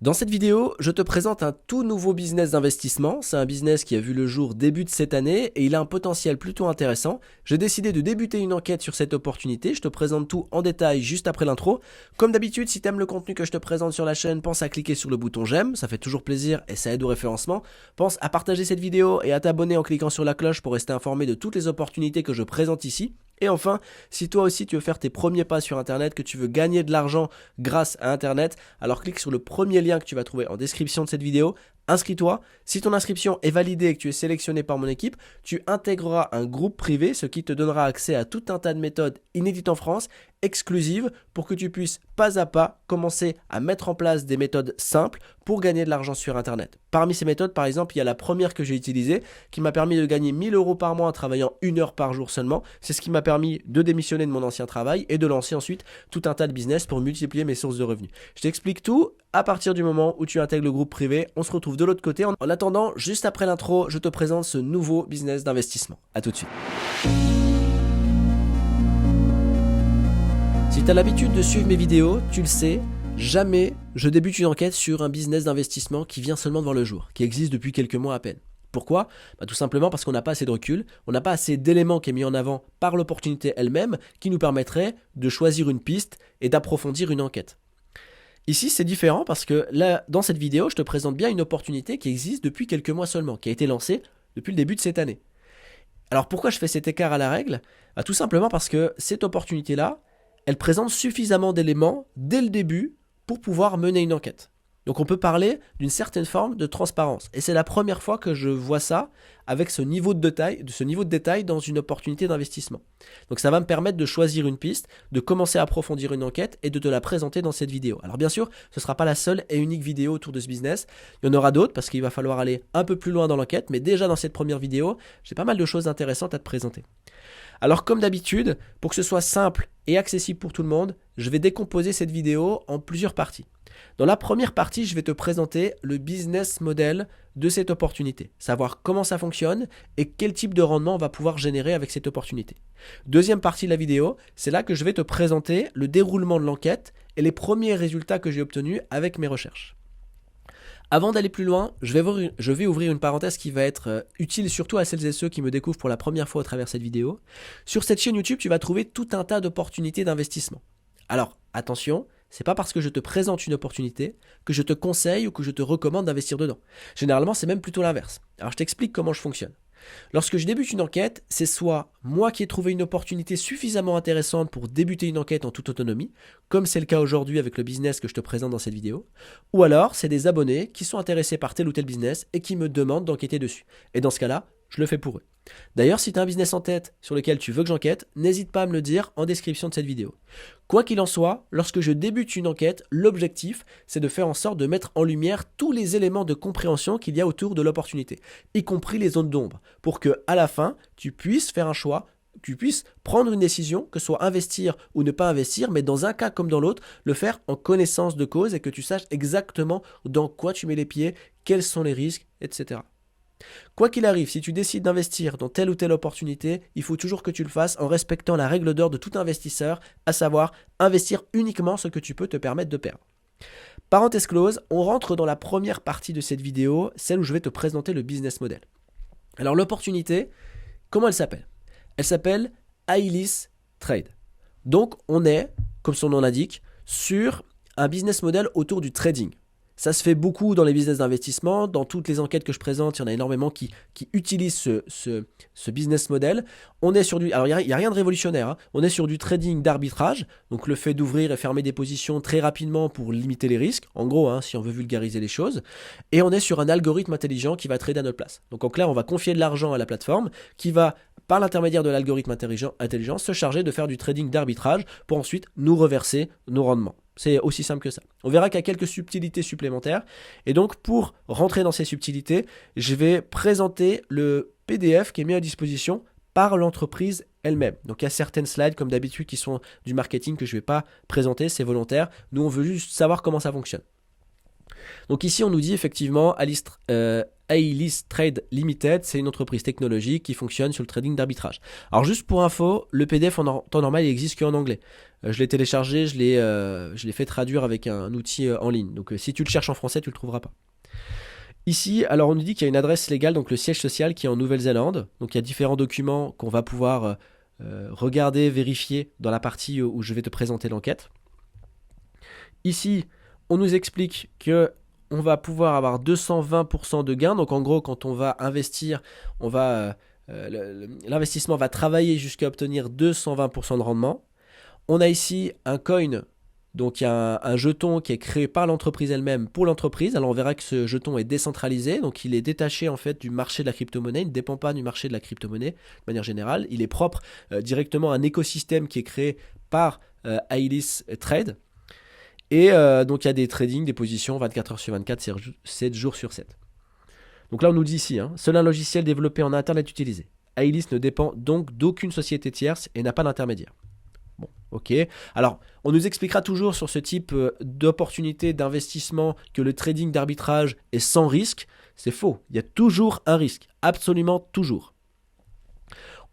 Dans cette vidéo, je te présente un tout nouveau business d'investissement. C'est un business qui a vu le jour début de cette année et il a un potentiel plutôt intéressant. J'ai décidé de débuter une enquête sur cette opportunité. Je te présente tout en détail juste après l'intro. Comme d'habitude, si tu aimes le contenu que je te présente sur la chaîne, pense à cliquer sur le bouton j'aime. Ça fait toujours plaisir et ça aide au référencement. Pense à partager cette vidéo et à t'abonner en cliquant sur la cloche pour rester informé de toutes les opportunités que je présente ici. Et enfin, si toi aussi tu veux faire tes premiers pas sur Internet, que tu veux gagner de l'argent grâce à Internet, alors clique sur le premier lien que tu vas trouver en description de cette vidéo, inscris-toi. Si ton inscription est validée et que tu es sélectionné par mon équipe, tu intégreras un groupe privé, ce qui te donnera accès à tout un tas de méthodes inédites en France, exclusives, pour que tu puisses pas à pas commencer à mettre en place des méthodes simples pour gagner de l'argent sur Internet. Parmi ces méthodes, par exemple, il y a la première que j'ai utilisée qui m'a permis de gagner 1 000 € par mois en travaillant 1 heure par jour seulement. C'est ce qui m'a permis de démissionner de mon ancien travail et de lancer ensuite tout un tas de business pour multiplier mes sources de revenus. Je t'explique tout à partir du moment où tu intègres le groupe privé. On se retrouve de l'autre côté. En attendant, juste après l'intro, je te présente ce nouveau business d'investissement. À tout de suite. Si tu as l'habitude de suivre mes vidéos, tu le sais, jamais je débute une enquête sur un business d'investissement qui vient seulement de voir le jour, qui existe depuis quelques mois à peine. Pourquoi ? Tout simplement parce qu'on n'a pas assez de recul, on n'a pas assez d'éléments qui est mis en avant par l'opportunité elle-même qui nous permettrait de choisir une piste et d'approfondir une enquête. Ici, c'est différent parce que là, dans cette vidéo, je te présente bien une opportunité qui existe depuis quelques mois seulement, qui a été lancée depuis le début de cette année. Alors pourquoi je fais cet écart à la règle ? Tout simplement parce que cette opportunité-là, elle présente suffisamment d'éléments dès le début pour pouvoir mener une enquête. Donc on peut parler d'une certaine forme de transparence. Et c'est la première fois que je vois ça avec ce niveau de détail dans une opportunité d'investissement. Donc ça va me permettre de choisir une piste, de commencer à approfondir une enquête et de te la présenter dans cette vidéo. Alors bien sûr, ce ne sera pas la seule et unique vidéo autour de ce business. Il y en aura d'autres parce qu'il va falloir aller un peu plus loin dans l'enquête. Mais déjà dans cette première vidéo, j'ai pas mal de choses intéressantes à te présenter. Alors comme d'habitude, pour que ce soit simple et accessible pour tout le monde, je vais décomposer cette vidéo en plusieurs parties. Dans la première partie, je vais te présenter le business model de cette opportunité, savoir comment ça fonctionne et quel type de rendement on va pouvoir générer avec cette opportunité. Deuxième partie de la vidéo, c'est là que je vais te présenter le déroulement de l'enquête et les premiers résultats que j'ai obtenus avec mes recherches. Avant d'aller plus loin, je vais ouvrir une parenthèse qui va être utile surtout à celles et ceux qui me découvrent pour la première fois à travers cette vidéo. Sur cette chaîne YouTube, tu vas trouver tout un tas d'opportunités d'investissement. Alors, attention, c'est pas parce que je te présente une opportunité que je te conseille ou que je te recommande d'investir dedans. Généralement, c'est même plutôt l'inverse. Alors, je t'explique comment je fonctionne. Lorsque je débute une enquête, c'est soit moi qui ai trouvé une opportunité suffisamment intéressante pour débuter une enquête en toute autonomie, comme c'est le cas aujourd'hui avec le business que je te présente dans cette vidéo, ou alors c'est des abonnés qui sont intéressés par tel ou tel business et qui me demandent d'enquêter dessus. Et dans ce cas-là, je le fais pour eux. D'ailleurs, si tu as un business en tête sur lequel tu veux que j'enquête, n'hésite pas à me le dire en description de cette vidéo. Quoi qu'il en soit, lorsque je débute une enquête, l'objectif, c'est de faire en sorte de mettre en lumière tous les éléments de compréhension qu'il y a autour de l'opportunité, y compris les zones d'ombre, pour que à la fin, tu puisses faire un choix, tu puisses prendre une décision, que ce soit investir ou ne pas investir, mais dans un cas comme dans l'autre, le faire en connaissance de cause et que tu saches exactement dans quoi tu mets les pieds, quels sont les risques, etc. Quoi qu'il arrive, si tu décides d'investir dans telle ou telle opportunité, il faut toujours que tu le fasses en respectant la règle d'or de tout investisseur, à savoir investir uniquement ce que tu peux te permettre de perdre. Parenthèse close, on rentre dans la première partie de cette vidéo, celle où je vais te présenter le business model. Alors l'opportunité, comment elle s'appelle ? Elle s'appelle Ailis Trade. Donc on est, comme son nom l'indique, sur un business model autour du trading. Ça se fait beaucoup dans les business d'investissement. Dans toutes les enquêtes que je présente, il y en a énormément qui utilisent ce business model. On est sur alors il n'y a rien de révolutionnaire. Hein. On est sur du trading d'arbitrage, donc le fait d'ouvrir et fermer des positions très rapidement pour limiter les risques. En gros, hein, si on veut vulgariser les choses. Et on est sur un algorithme intelligent qui va trader à notre place. Donc en clair, on va confier de l'argent à la plateforme qui va, par l'intermédiaire de l'algorithme intelligent, se charger de faire du trading d'arbitrage pour ensuite nous reverser nos rendements. C'est aussi simple que ça. On verra qu'il y a quelques subtilités supplémentaires. Et donc, pour rentrer dans ces subtilités, je vais présenter le PDF qui est mis à disposition par l'entreprise elle-même. Donc, il y a certaines slides, comme d'habitude, qui sont du marketing que je ne vais pas présenter. C'est volontaire. Nous, on veut juste savoir comment ça fonctionne. Donc ici, on nous dit effectivement A-List Trade Limited, c'est une entreprise technologique qui fonctionne sur le trading d'arbitrage. Alors juste pour info, le PDF en temps normal il existe qu'en anglais. Je l'ai téléchargé, je l'ai fait traduire avec un outil en ligne. Donc si tu le cherches en français, tu ne le trouveras pas. Ici, alors on nous dit qu'il y a une adresse légale, donc le siège social qui est en Nouvelle-Zélande. Donc il y a différents documents qu'on va pouvoir regarder, vérifier dans la partie où je vais te présenter l'enquête. Ici, on nous explique que on va pouvoir avoir 220% de gains. Donc en gros, quand on va investir, l'investissement va travailler jusqu'à obtenir 220% de rendement. On a ici un coin, donc il y a un jeton qui est créé par l'entreprise elle-même pour l'entreprise. Alors on verra que ce jeton est décentralisé, donc il est détaché en fait du marché de la crypto-monnaie. Il ne dépend pas du marché de la crypto-monnaie de manière générale. Il est propre directement à un écosystème qui est créé par A-List Trade. Et donc il y a des tradings, des positions 24 heures sur 24, 7 jours sur 7. Donc là on nous dit ici, seul un logiciel développé en interne est utilisé. A-List ne dépend donc d'aucune société tierce et n'a pas d'intermédiaire. Bon, ok. Alors on nous expliquera toujours sur ce type d'opportunité d'investissement que le trading d'arbitrage est sans risque. C'est faux, il y a toujours un risque, absolument toujours.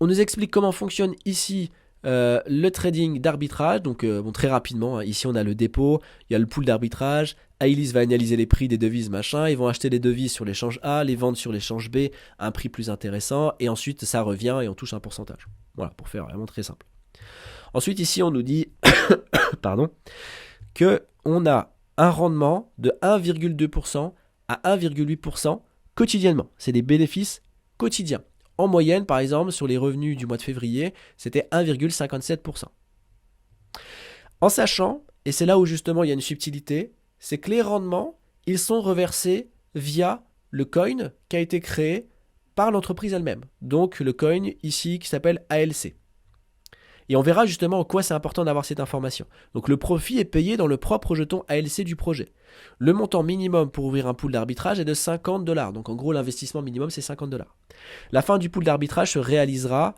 On nous explique comment fonctionne ici le trading d'arbitrage, donc très rapidement, ici on a le dépôt, il y a le pool d'arbitrage, A-List va analyser les prix des devises machin, ils vont acheter les devises sur l'échange A, les vendre sur l'échange B à un prix plus intéressant, et ensuite ça revient et on touche un pourcentage. Voilà, pour faire vraiment très simple. Ensuite ici on nous dit que on a un rendement de 1,2% à 1,8% quotidiennement. C'est des bénéfices quotidiens. En moyenne, par exemple, sur les revenus du mois de février, c'était 1,57%. En sachant, et c'est là où justement il y a une subtilité, c'est que les rendements, ils sont reversés via le coin qui a été créé par l'entreprise elle-même. Donc le coin ici qui s'appelle ALC. Et on verra justement en quoi c'est important d'avoir cette information. Donc le profit est payé dans le propre jeton ALC du projet. Le montant minimum pour ouvrir un pool d'arbitrage est de $50. Donc en gros l'investissement minimum c'est $50. La fin du pool d'arbitrage se réalisera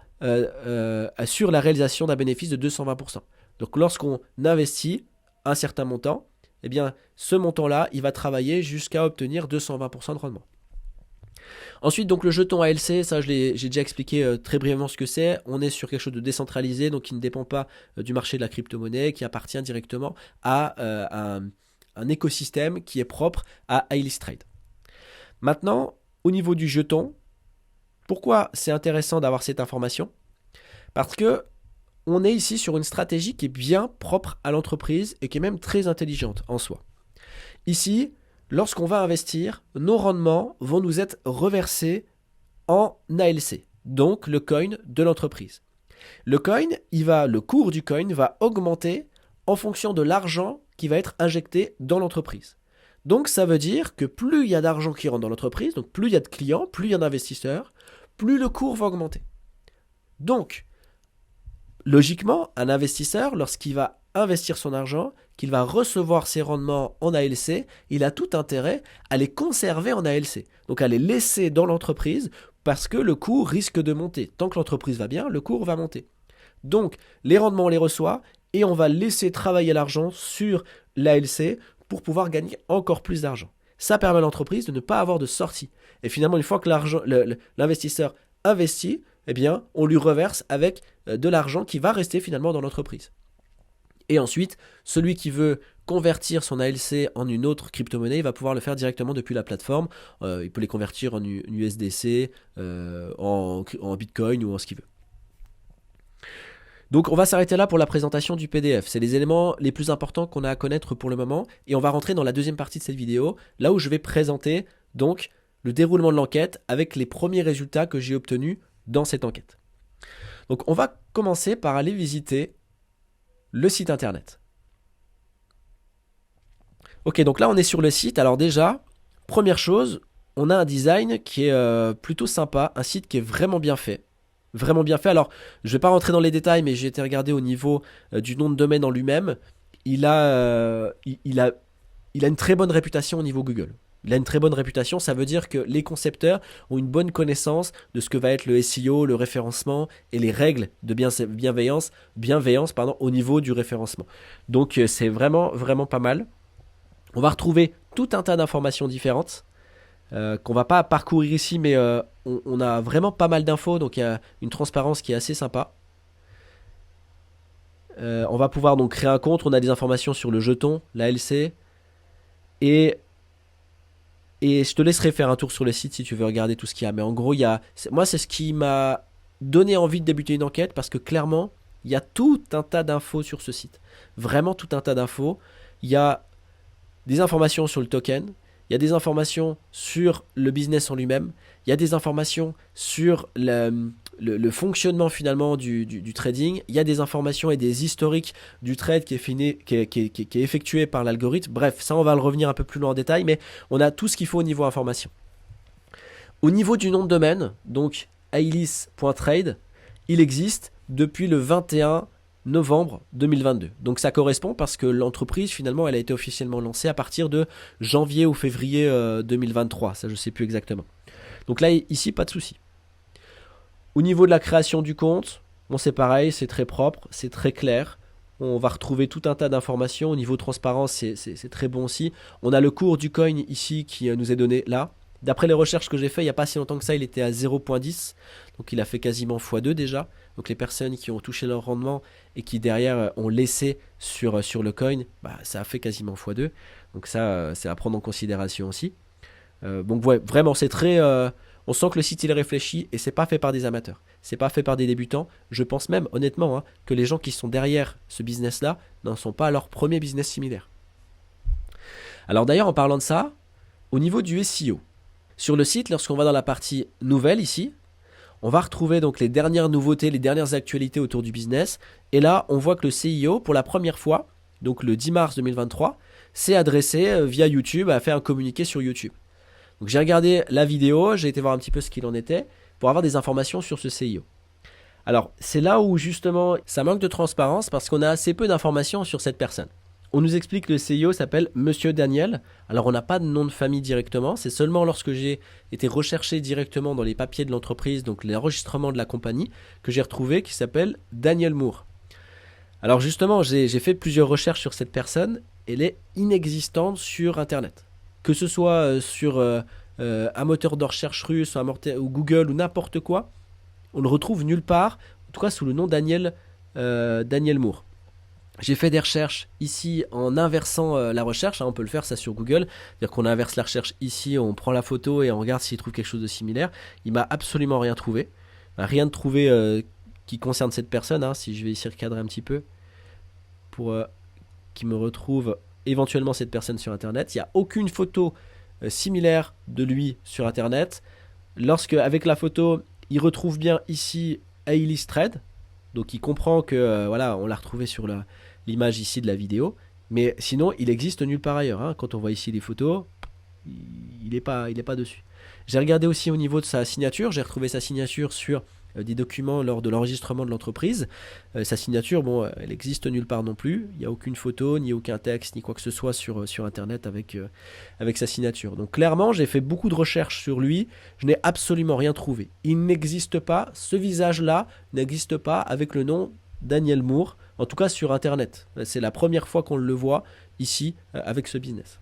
sur la réalisation d'un bénéfice de 220%. Donc lorsqu'on investit un certain montant, eh bien ce montant-là, il va travailler jusqu'à obtenir 220% de rendement. Ensuite, donc le jeton ALC, ça j'ai déjà expliqué très brièvement ce que c'est. On est sur quelque chose de décentralisé, donc qui ne dépend pas du marché de la crypto-monnaie, qui appartient directement à un écosystème qui est propre à A-List Trade. Maintenant, au niveau du jeton, pourquoi c'est intéressant d'avoir cette information? Parce que on est ici sur une stratégie qui est bien propre à l'entreprise et qui est même très intelligente en soi. Ici, lorsqu'on va investir, nos rendements vont nous être reversés en ALC, donc le coin de l'entreprise. Le cours du coin va augmenter en fonction de l'argent qui va être injecté dans l'entreprise. Donc ça veut dire que plus il y a d'argent qui rentre dans l'entreprise, donc plus il y a de clients, plus il y a d'investisseurs, plus le cours va augmenter. Donc, logiquement, un investisseur, lorsqu'il va investir son argent, qu'il va recevoir ses rendements en ALC, il a tout intérêt à les conserver en ALC. Donc à les laisser dans l'entreprise parce que le cours risque de monter. Tant que l'entreprise va bien, le cours va monter. Donc les rendements, on les reçoit et on va laisser travailler l'argent sur l'ALC pour pouvoir gagner encore plus d'argent. Ça permet à l'entreprise de ne pas avoir de sortie. Et finalement, une fois que l'investisseur investit, eh bien, on lui reverse avec de l'argent qui va rester finalement dans l'entreprise. Et ensuite, celui qui veut convertir son ALC en une autre crypto-monnaie, il va pouvoir le faire directement depuis la plateforme. Il peut les convertir en USDC, en Bitcoin ou en ce qu'il veut. Donc on va s'arrêter là pour la présentation du PDF. C'est les éléments les plus importants qu'on a à connaître pour le moment. Et on va rentrer dans la deuxième partie de cette vidéo, là où je vais présenter donc le déroulement de l'enquête avec les premiers résultats que j'ai obtenus dans cette enquête. Donc on va commencer par aller visiter le site internet. Ok, donc là on est sur le site. Alors déjà, première chose, on a un design qui est plutôt sympa, un site qui est vraiment bien fait. Vraiment bien fait. Alors, je ne vais pas rentrer dans les détails, mais j'ai été regarder au niveau du nom de domaine en lui-même. Il a une très bonne réputation au niveau Google. Il a une très bonne réputation, ça veut dire que les concepteurs ont une bonne connaissance de ce que va être le SEO, le référencement et les règles de bienveillance au niveau du référencement. Donc c'est vraiment, vraiment pas mal. On va retrouver tout un tas d'informations différentes. qu'on va pas parcourir ici, mais on a vraiment pas mal d'infos, donc il y a une transparence qui est assez sympa. On va pouvoir donc créer un compte, on a des informations sur le jeton, la LC, et je te laisserai faire un tour sur le site si tu veux regarder tout ce qu'il y a. Mais en gros, moi c'est ce qui m'a donné envie de débuter une enquête, parce que clairement, il y a tout un tas d'infos sur ce site. Vraiment tout un tas d'infos. Il y a des informations sur le token, il y a des informations sur le business en lui-même, il y a des informations sur le fonctionnement finalement du trading, il y a des informations et des historiques du trade qui est effectué par l'algorithme. Bref, ça on va le revenir un peu plus loin en détail, mais on a tout ce qu'il faut au niveau information. Au niveau du nom de domaine, donc ailis.trade, il existe depuis le 21 novembre 2022. Donc ça correspond parce que l'entreprise finalement elle a été officiellement lancée à partir de janvier ou février 2023, ça je sais plus exactement. Donc là ici pas de souci. Au niveau de la création du compte, bon c'est pareil, c'est très propre, c'est très clair. On va retrouver tout un tas d'informations. Au niveau transparence, c'est très bon aussi. On a le cours du coin ici qui nous est donné là. D'après les recherches que j'ai fait il n'y a pas si longtemps que ça, il était à 0.10. Donc il a fait quasiment x2 déjà. Donc les personnes qui ont touché leur rendement et qui derrière ont laissé sur le coin, bah, ça a fait quasiment x2. Donc ça, c'est à prendre en considération aussi. Donc ouais, vraiment c'est très... on sent que le site il est réfléchi et c'est pas fait par des amateurs. C'est pas fait par des débutants. Je pense même honnêtement que les gens qui sont derrière ce business là n'en sont pas à leur premier business similaire. Alors d'ailleurs en parlant de ça, au niveau du SEO, sur le site, lorsqu'on va dans la partie nouvelle ici, on va retrouver donc les dernières nouveautés, les dernières actualités autour du business. Et là, on voit que le CIO, pour la première fois, donc le 10 mars 2023, s'est adressé via YouTube, a fait un communiqué sur YouTube. Donc j'ai regardé la vidéo, j'ai été voir un petit peu ce qu'il en était, pour avoir des informations sur ce CIO. Alors, c'est là où justement, ça manque de transparence, parce qu'on a assez peu d'informations sur cette personne. On nous explique que le CIO s'appelle Monsieur Daniel. Alors on n'a pas de nom de famille directement, c'est seulement lorsque j'ai été recherché directement dans les papiers de l'entreprise, donc l'enregistrement de la compagnie, que j'ai retrouvé qui s'appelle Daniel Moore. Alors justement, j'ai fait plusieurs recherches sur cette personne, elle est inexistante sur Internet. Que ce soit sur un moteur de recherche russe, ou Google ou n'importe quoi, on ne le retrouve nulle part, en tout cas sous le nom Daniel Moore. J'ai fait des recherches ici en inversant la recherche, on peut le faire ça sur Google, c'est-à-dire qu'on inverse la recherche ici, on prend la photo et on regarde s'il trouve quelque chose de similaire. Il m'a absolument rien trouvé, rien de trouvé qui concerne cette personne, si je vais ici recadrer un petit peu, pour qu'il me retrouve éventuellement cette personne sur internet. Il n'y a aucune photo similaire de lui sur internet. Lorsque avec la photo, il retrouve bien ici Ailis Trade, donc il comprend que voilà, on l'a retrouvé sur l'image ici de la vidéo, mais sinon il existe nulle part ailleurs. Quand on voit ici les photos, il n'est pas dessus. J'ai regardé aussi au niveau de sa signature, j'ai retrouvé sa signature sur des documents lors de l'enregistrement de l'entreprise. Sa signature, bon, elle existe nulle part non plus. Il n'y a aucune photo, ni aucun texte, ni quoi que ce soit sur internet avec sa signature. Donc clairement, j'ai fait beaucoup de recherches sur lui, je n'ai absolument rien trouvé. Il n'existe pas, ce visage-là n'existe pas avec le nom Daniel Moore, en tout cas sur internet. C'est la première fois qu'on le voit ici avec ce business.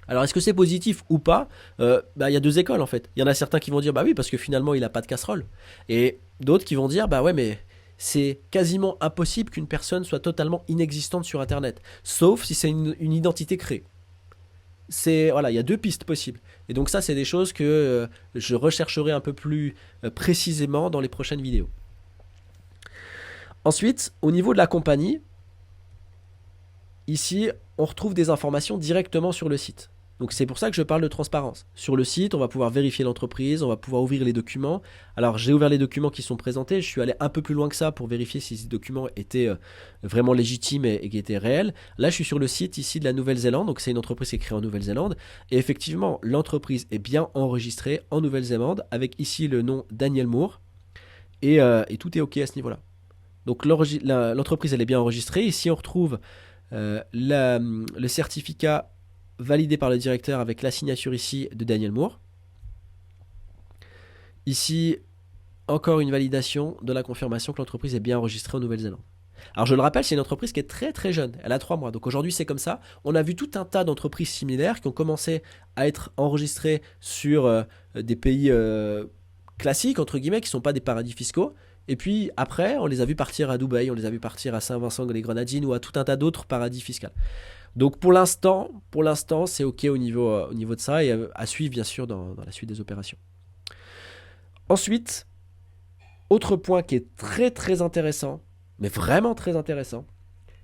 Alors est-ce que c'est positif ou pas? Il y a deux écoles en fait. Il y en a certains qui vont dire bah oui parce que finalement il n'a pas de casserole. Et d'autres qui vont dire bah ouais mais c'est quasiment impossible qu'une personne soit totalement inexistante sur internet. Sauf si c'est une identité créée. Voilà, il y a deux pistes possibles. Et donc ça c'est des choses que je rechercherai un peu plus précisément dans les prochaines vidéos. Ensuite, au niveau de la compagnie, ici on retrouve des informations directement sur le site. Donc c'est pour ça que je parle de transparence. Sur le site, on va pouvoir vérifier l'entreprise, on va pouvoir ouvrir les documents. Alors j'ai ouvert les documents qui sont présentés, je suis allé un peu plus loin que ça pour vérifier si ces documents étaient vraiment légitimes et qui étaient réels. Là je suis sur le site ici de la Nouvelle-Zélande, donc c'est une entreprise qui est créée en Nouvelle-Zélande. Et effectivement, l'entreprise est bien enregistrée en Nouvelle-Zélande avec ici le nom Daniel Moore. Et tout est ok à ce niveau-là. Donc l'entreprise elle est bien enregistrée. Ici on retrouve le certificat validé par le directeur avec la signature ici de Daniel Moore. Ici, encore une validation de la confirmation que l'entreprise est bien enregistrée en Nouvelle-Zélande. Alors je le rappelle, c'est une entreprise qui est très très jeune, elle a 3 mois, donc aujourd'hui c'est comme ça. On a vu tout un tas d'entreprises similaires qui ont commencé à être enregistrées sur des pays classiques, entre guillemets, qui ne sont pas des paradis fiscaux. Et puis après, on les a vus partir à Dubaï, on les a vus partir à Saint-Vincent-les-Grenadines ou à tout un tas d'autres paradis fiscaux. Donc pour l'instant, c'est OK au niveau de ça et à suivre bien sûr dans la suite des opérations. Ensuite, autre point qui est très très intéressant, mais vraiment très intéressant,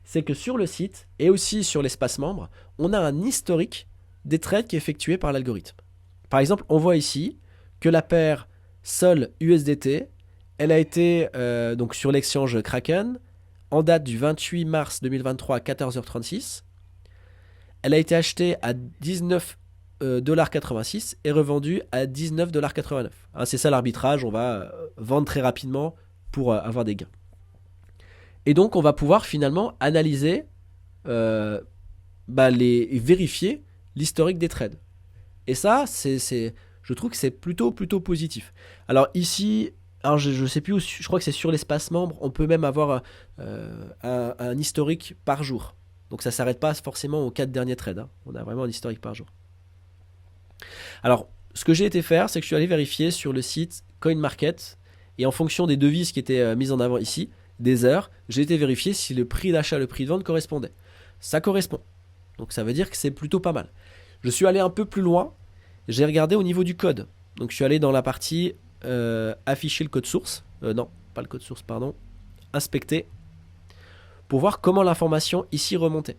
c'est que sur le site et aussi sur l'espace membre, on a un historique des trades qui est effectué par l'algorithme. Par exemple, on voit ici que la paire Sol USDT, elle a été donc sur l'exchange Kraken en date du 28 mars 2023 à 14h36. Elle a été achetée à 19,86$ et revendue à 19,89$. Hein, c'est ça l'arbitrage, on va vendre très rapidement pour avoir des gains. Et donc on va pouvoir finalement analyser, vérifier l'historique des trades. Et ça, je trouve que c'est plutôt positif. Alors ici, alors je sais plus où, je crois que c'est sur l'espace membre, on peut même avoir un historique par jour. Donc ça ne s'arrête pas forcément aux 4 derniers trades. Hein. On a vraiment un historique par jour. Alors, ce que j'ai été faire, c'est que je suis allé vérifier sur le site CoinMarket et en fonction des devises qui étaient mises en avant ici, des heures, j'ai été vérifier si le prix d'achat et le prix de vente correspondaient. Ça correspond. Donc ça veut dire que c'est plutôt pas mal. Je suis allé un peu plus loin, j'ai regardé au niveau du code. Donc je suis allé dans la partie afficher le code source. Non, pas le code source, pardon. Inspecter. Pour voir comment l'information ici remontait.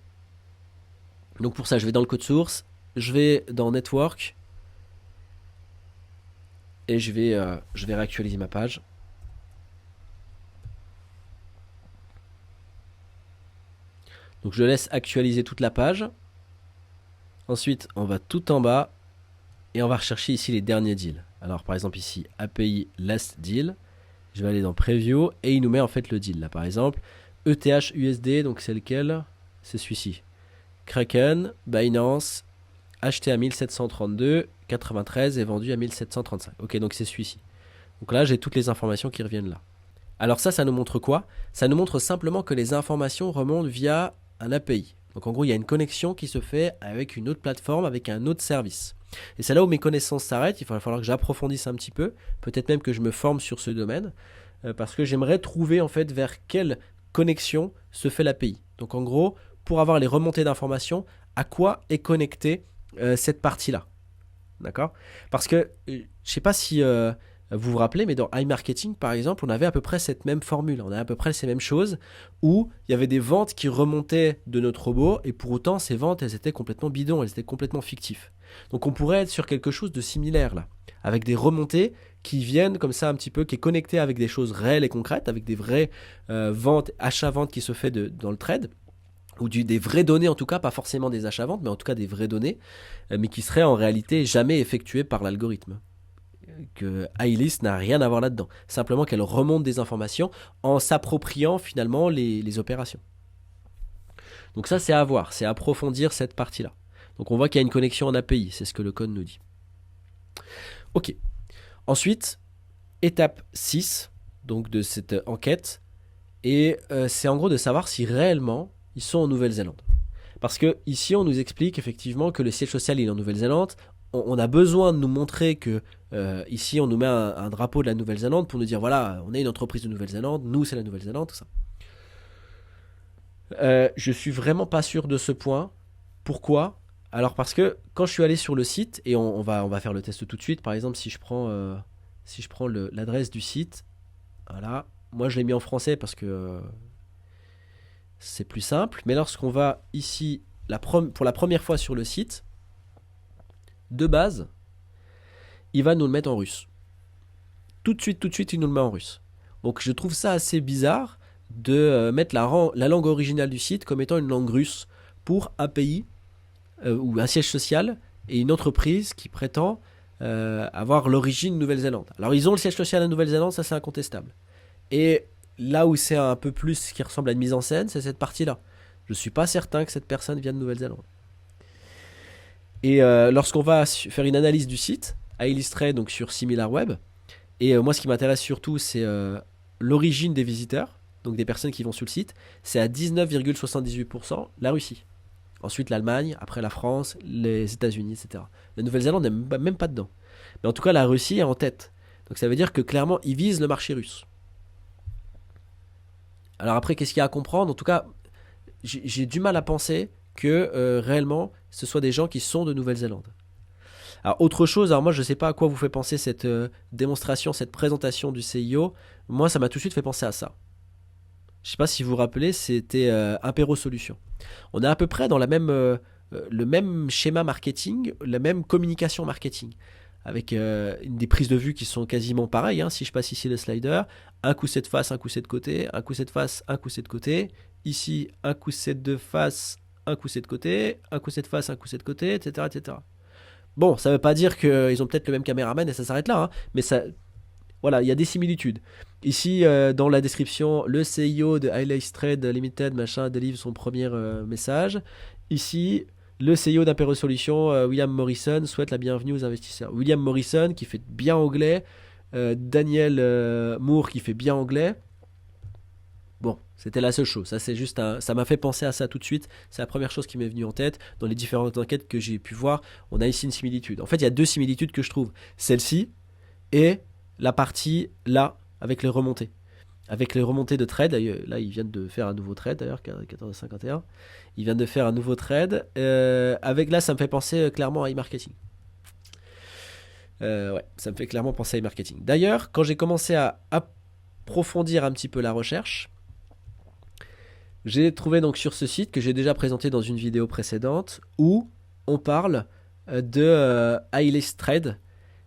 Donc pour ça, je vais dans le code source, je vais dans Network et je vais réactualiser ma page. Donc je laisse actualiser toute la page. Ensuite, on va tout en bas et on va rechercher ici les derniers deals. Alors par exemple ici, API Last Deal. Je vais aller dans Preview et il nous met en fait le deal. Là par exemple, ETH USD, donc c'est lequel? C'est celui-ci. Kraken, Binance, acheté à 1732,93 et vendu à 1735. Ok, donc c'est celui-ci. Donc là, j'ai toutes les informations qui reviennent là. Alors ça nous montre quoi? Ça nous montre simplement que les informations remontent via un API. Donc en gros, il y a une connexion qui se fait avec une autre plateforme, avec un autre service. Et c'est là où mes connaissances s'arrêtent. Il va falloir que j'approfondisse un petit peu. Peut-être même que je me forme sur ce domaine. Parce que j'aimerais trouver en fait vers quelle connexion se fait l'API. Donc en gros, pour avoir les remontées d'informations, à quoi est connectée cette partie-là. D'accord? Parce que je ne sais pas si vous vous rappelez, mais dans iMarketing, par exemple, on avait à peu près cette même formule. On a à peu près ces mêmes choses où il y avait des ventes qui remontaient de notre robot et pour autant, ces ventes, elles étaient complètement bidons, elles étaient complètement fictives. Donc on pourrait être sur quelque chose de similaire là, avec des remontées qui viennent comme ça un petit peu, qui est connecté avec des choses réelles et concrètes, avec des vraies ventes, achats-ventes qui se fait dans le trade, ou des vraies données en tout cas, pas forcément des achats-ventes, mais en tout cas des vraies données, mais qui seraient en réalité jamais effectuées par l'algorithme. Que iList n'a rien à voir là-dedans, simplement qu'elle remonte des informations en s'appropriant finalement les opérations. Donc ça c'est à voir, c'est à approfondir cette partie-là. Donc on voit qu'il y a une connexion en API, c'est ce que le code nous dit. Ok. Ensuite, étape 6 donc de cette enquête, et c'est en gros de savoir si réellement ils sont en Nouvelle-Zélande. Parce que ici on nous explique effectivement que le siège social est en Nouvelle-Zélande. On a besoin de nous montrer que ici on nous met un drapeau de la Nouvelle-Zélande pour nous dire voilà, on est une entreprise de Nouvelle-Zélande, nous c'est la Nouvelle-Zélande, tout ça. Je suis vraiment pas sûr de ce point. Pourquoi? Alors parce que quand je suis allé sur le site, et on va faire le test tout de suite, par exemple si je prends l'adresse du site, voilà, moi je l'ai mis en français parce que c'est plus simple, mais lorsqu'on va ici pour la première fois sur le site, de base, il va nous le mettre en russe. Tout de suite, il nous le met en russe. Donc je trouve ça assez bizarre de mettre la langue originale du site comme étant une langue russe pour un pays ou un siège social et une entreprise qui prétend avoir l'origine Nouvelle-Zélande. Alors ils ont le siège social à Nouvelle-Zélande, ça c'est incontestable. Et là où c'est un peu plus qui ressemble à une mise en scène, c'est cette partie-là. Je ne suis pas certain que cette personne vienne de Nouvelle-Zélande. Et lorsqu'on va faire une analyse du site, à illustrer donc sur SimilarWeb, et moi ce qui m'intéresse surtout c'est l'origine des visiteurs. donc des personnes qui vont sur le site, c'est à 19,78% la Russie. Ensuite l'Allemagne, après la France, les États-Unis, etc. La Nouvelle-Zélande n'est même pas dedans. Mais en tout cas, la Russie est en tête. Donc ça veut dire que clairement, ils visent le marché russe. Alors après, qu'est-ce qu'il y a à comprendre? En tout cas, j'ai du mal à penser que réellement, ce soit des gens qui sont de Nouvelle-Zélande. Alors autre chose, alors moi je ne sais pas à quoi vous fait penser cette démonstration, cette présentation du CIO. Moi ça m'a tout de suite fait penser à ça. Je ne sais pas si vous vous rappelez, c'était Impero Solutions. On est à peu près dans le même schéma marketing, la même communication marketing, avec des prises de vue qui sont quasiment pareilles. Hein. Si je passe ici le slider, un coup c'est de face, un coup c'est de côté, un coup c'est de face, un coup c'est de côté. Ici, un coup c'est de face, un coup c'est de côté, un coup c'est de face, un coup c'est de côté, etc. etc. Bon, ça ne veut pas dire qu'ils ont peut-être le même caméraman et ça s'arrête là, hein, mais ça, voilà, il y a des similitudes. Ici, dans la description, le CIO de Highlight Trade Limited, machin, délivre son premier message. Ici, le CIO d'Impero Solutions, William Morrison, souhaite la bienvenue aux investisseurs. William Morrison, qui fait bien anglais, Daniel Moore, qui fait bien anglais. Bon, c'était la seule chose. Ça, c'est juste ça m'a fait penser à ça tout de suite. C'est la première chose qui m'est venue en tête. Dans les différentes enquêtes que j'ai pu voir, on a ici une similitude. En fait, il y a deux similitudes que je trouve. Celle-ci et la partie là, avec les remontées. Avec les remontées de trade. Là, ils viennent de faire un nouveau trade d'ailleurs, 14,51. Ils viennent de faire un nouveau trade. Avec là, ça me fait penser clairement à e-marketing. Ouais, ça me fait clairement penser à e-marketing. D'ailleurs, quand j'ai commencé à approfondir un petit peu la recherche, j'ai trouvé donc sur ce site que j'ai déjà présenté dans une vidéo précédente où on parle de Highlight Trade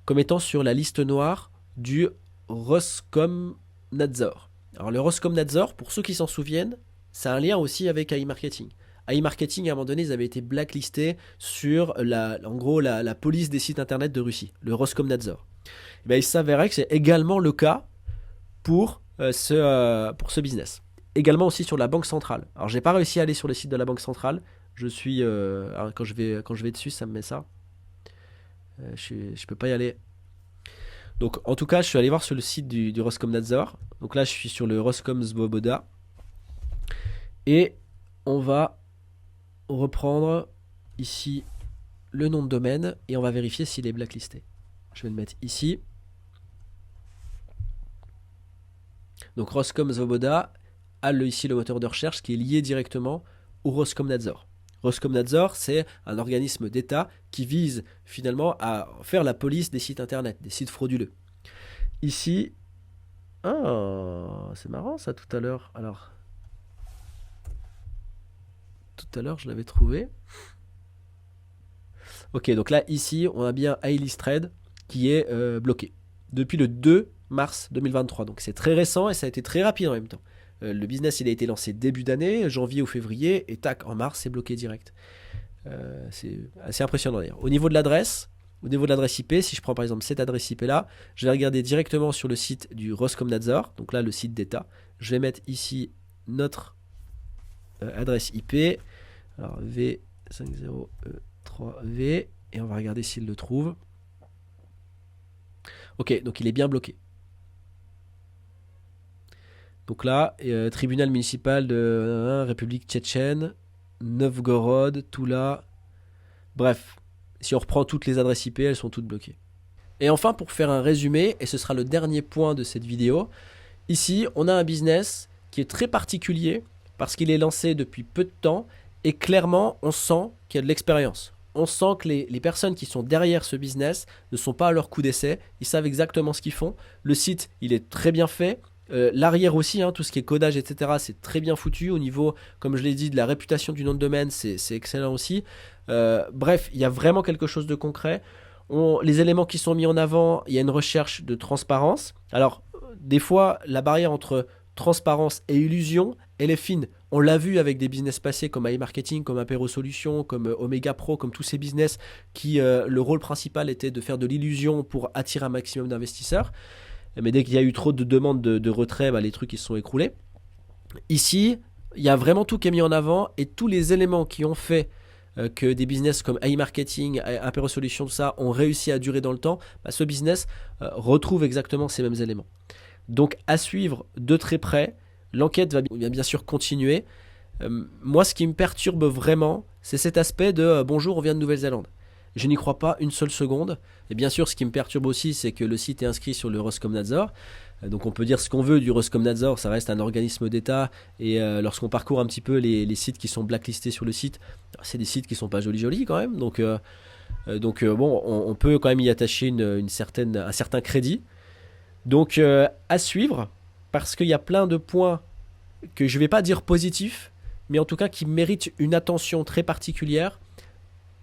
comme étant sur la liste noire du Roskomnadzor. Alors le Roskomnadzor, pour ceux qui s'en souviennent, c'est un lien aussi avec AI Marketing. AI Marketing, à un moment donné, ils avaient été blacklistés sur en gros la police des sites internet de Russie, le Roskomnadzor. Et bien, il s'avérait que c'est également le cas pour ce business. Également aussi sur la Banque Centrale. Alors j'ai pas réussi à aller sur le site de la Banque Centrale. Je suis quand je vais dessus, ça me met ça. Je peux pas y aller. Donc en tout cas, je suis allé voir sur le site du Roskomnadzor. Donc là, je suis sur le Roskomsvoboda. Et on va reprendre ici le nom de domaine et on va vérifier s'il est blacklisté. Je vais le mettre ici. Donc Roskomsvoboda a ici le moteur de recherche qui est lié directement au Roskomnadzor. Roskomnadzor, c'est un organisme d'État qui vise finalement à faire la police des sites internet, des sites frauduleux. Ici, c'est marrant ça tout à l'heure. Alors, tout à l'heure je l'avais trouvé. Ok, donc là ici on a bien Highlight Trade qui est bloqué depuis le 2 mars 2023. Donc c'est très récent et ça a été très rapide en même temps. Le business il a été lancé début d'année, janvier ou février, et tac, en mars c'est bloqué direct. C'est assez impressionnant d'ailleurs. Au niveau de l'adresse IP, si je prends par exemple cette adresse IP là, je vais regarder directement sur le site du Roskomnadzor, donc là le site d'État. Je vais mettre ici notre adresse IP, alors V50E3V, et on va regarder s'il le trouve. Ok, donc il est bien bloqué. Donc là, tribunal municipal de République tchétchène, Novgorod, Toula. Bref, si on reprend toutes les adresses IP, elles sont toutes bloquées. Et enfin, pour faire un résumé, et ce sera le dernier point de cette vidéo, ici, on a un business qui est très particulier parce qu'il est lancé depuis peu de temps et clairement, on sent qu'il y a de l'expérience. On sent que les personnes qui sont derrière ce business ne sont pas à leur coup d'essai, ils savent exactement ce qu'ils font. Le site, il est très bien fait. L'arrière aussi, hein, tout ce qui est codage, etc., c'est très bien foutu. Au niveau, comme je l'ai dit, de la réputation du nom de domaine, c'est excellent aussi. Bref, il y a vraiment quelque chose de concret. Les éléments qui sont mis en avant, il y a une recherche de transparence. Alors, des fois, la barrière entre transparence et illusion, elle est fine. On l'a vu avec des business passés comme AI Marketing, comme Impero Solutions, comme Omega Pro, comme tous ces business qui, le rôle principal était de faire de l'illusion pour attirer un maximum d'investisseurs. Mais dès qu'il y a eu trop de demandes de retrait, les trucs ils se sont écroulés. Ici, il y a vraiment tout qui est mis en avant et tous les éléments qui ont fait que des business comme AI Marketing, Impero Solutions, tout ça, ont réussi à durer dans le temps, ce business retrouve exactement ces mêmes éléments. Donc à suivre de très près, L'enquête va bien sûr continuer. Moi, ce qui me perturbe vraiment, c'est cet aspect de bonjour, on vient de Nouvelle-Zélande. Je n'y crois pas une seule seconde. Et bien sûr, ce qui me perturbe aussi, c'est que le site est inscrit sur le Roskomnadzor. Donc on peut dire ce qu'on veut du Roskomnadzor, ça reste un organisme d'État. Et lorsqu'on parcourt un petit peu les sites qui sont blacklistés sur le site, c'est des sites qui sont pas jolis quand même. Donc bon, on peut quand même y attacher un certain crédit. Donc à suivre, parce qu'il y a plein de points que je ne vais pas dire positifs, mais en tout cas qui méritent une attention très particulière.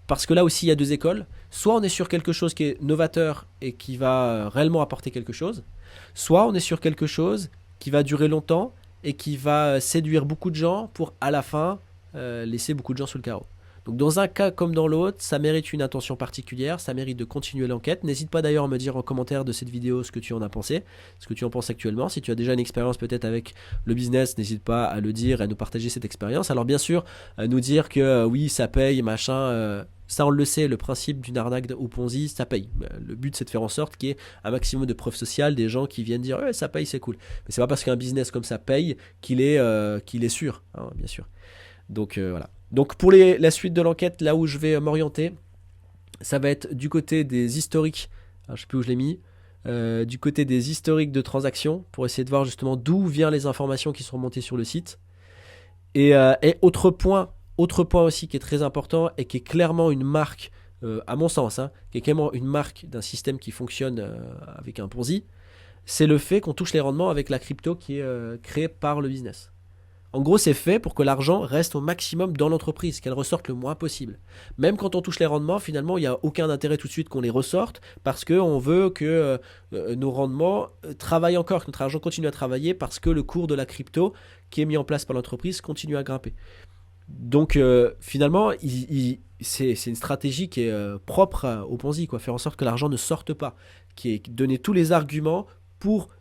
Parce que là aussi, il y a deux écoles. Soit on est sur quelque chose qui est novateur et qui va réellement apporter quelque chose, soit on est sur quelque chose qui va durer longtemps et qui va séduire beaucoup de gens pour, à la fin, laisser beaucoup de gens sous le carreau. Donc dans un cas comme dans l'autre, ça mérite une attention particulière, ça mérite de continuer l'enquête. N'hésite pas d'ailleurs à me dire en commentaire de cette vidéo ce que tu en as pensé, ce que tu en penses actuellement. Si tu as déjà une expérience peut-être avec le business, n'hésite pas à le dire et à nous partager cette expérience. Alors bien sûr, à nous dire que oui, ça paye, machin... ça on le sait, le principe d'une arnaque ou Ponzi, ça paye. Le but c'est de faire en sorte qu'il y ait un maximum de preuves sociales, des gens qui viennent dire ouais, ça paye, c'est cool. Mais c'est pas parce qu'un business comme ça paye qu'il est sûr, hein, bien sûr. Donc voilà. Donc pour la suite de l'enquête, là où je vais m'orienter, ça va être du côté des historiques, alors, je sais plus où je l'ai mis, du côté des historiques de transactions, pour essayer de voir justement d'où viennent les informations qui sont remontées sur le site. Et autre point aussi qui est très important et qui est clairement une marque, à mon sens, hein, qui est clairement une marque d'un système qui fonctionne avec un Ponzi, c'est le fait qu'on touche les rendements avec la crypto qui est créée par le business. En gros, c'est fait pour que l'argent reste au maximum dans l'entreprise, qu'elle ressorte le moins possible. Même quand on touche les rendements, finalement, il n'y a aucun intérêt tout de suite qu'on les ressorte parce qu'on veut que nos rendements travaillent encore, que notre argent continue à travailler parce que le cours de la crypto qui est mis en place par l'entreprise continue à grimper. Donc finalement, c'est une stratégie qui est propre au Ponzi, quoi. Faire en sorte que l'argent ne sorte pas, qui est donner tous les arguments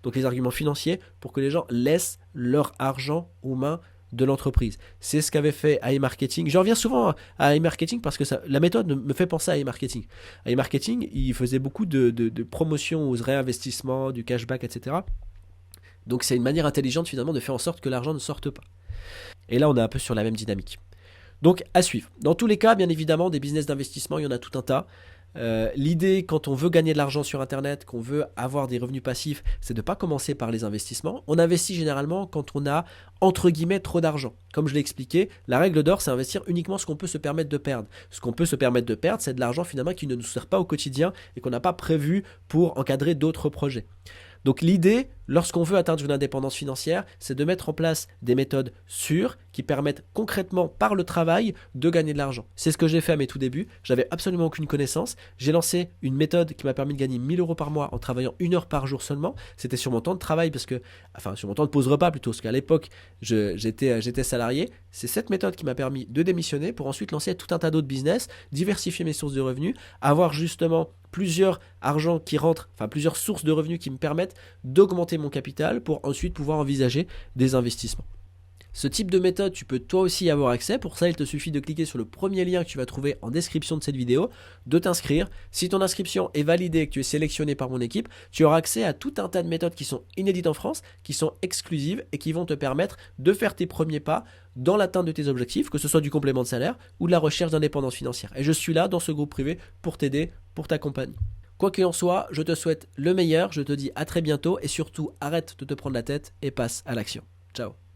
donc les arguments financiers, pour que les gens laissent leur argent aux mains de l'entreprise. C'est ce qu'avait fait AI Marketing. Je reviens souvent à AI Marketing parce que la méthode me fait penser à AI Marketing. AI Marketing, il faisait beaucoup de promotions aux réinvestissements, du cashback, etc. Donc c'est une manière intelligente finalement de faire en sorte que l'argent ne sorte pas. Et là, on est un peu sur la même dynamique. Donc à suivre. Dans tous les cas, bien évidemment, des business d'investissement, il y en a tout un tas. L'idée quand on veut gagner de l'argent sur internet, qu'on veut avoir des revenus passifs, c'est de ne pas commencer par les investissements. On investit généralement quand on a entre guillemets trop d'argent. Comme je l'ai expliqué, la règle d'or c'est investir uniquement ce qu'on peut se permettre de perdre. Ce qu'on peut se permettre de perdre, c'est de l'argent finalement qui ne nous sert pas au quotidien et qu'on n'a pas prévu pour encadrer d'autres projets. Donc l'idée, lorsqu'on veut atteindre une indépendance financière, c'est de mettre en place des méthodes sûres qui permettent concrètement par le travail de gagner de l'argent. C'est ce que j'ai fait à mes tout débuts, j'avais absolument aucune connaissance. J'ai lancé une méthode qui m'a permis de gagner 1000 € par mois en travaillant 1 heure par jour seulement. C'était sur mon temps de travail, sur mon temps de pause repas plutôt, parce qu'à l'époque j'étais salarié. C'est cette méthode qui m'a permis de démissionner pour ensuite lancer tout un tas d'autres business, diversifier mes sources de revenus, avoir justement plusieurs argents qui rentrent, plusieurs sources de revenus qui me permettent d'augmenter mon capital pour ensuite pouvoir envisager des investissements. Ce type de méthode, tu peux toi aussi y avoir accès. Pour ça, il te suffit de cliquer sur le premier lien que tu vas trouver en description de cette vidéo, de t'inscrire. Si ton inscription est validée et que tu es sélectionné par mon équipe, tu auras accès à tout un tas de méthodes qui sont inédites en France, qui sont exclusives et qui vont te permettre de faire tes premiers pas dans l'atteinte de tes objectifs, que ce soit du complément de salaire ou de la recherche d'indépendance financière. Et je suis là dans ce groupe privé pour t'aider, pour t'accompagner. Quoi qu'il en soit, je te souhaite le meilleur, je te dis à très bientôt et surtout arrête de te prendre la tête et passe à l'action. Ciao.